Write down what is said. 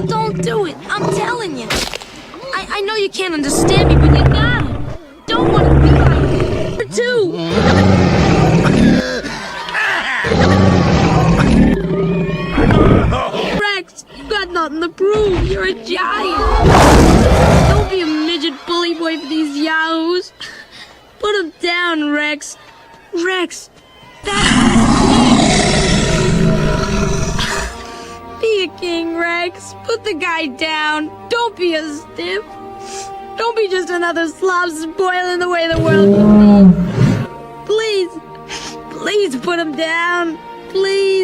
Don't do it. I'm telling you. I know you can't understand me, but you gotta. Don't want to be like you too. Rex, you got nothing to prove. You're a giant. Don't be a midget bully boy for these yahoos. Put him down, Rex. Rex, be a king, Rex. Put the guy down. Don't be a stiff. Don't be just another slob spoiling the way the world can be. Please, please put him down. Please.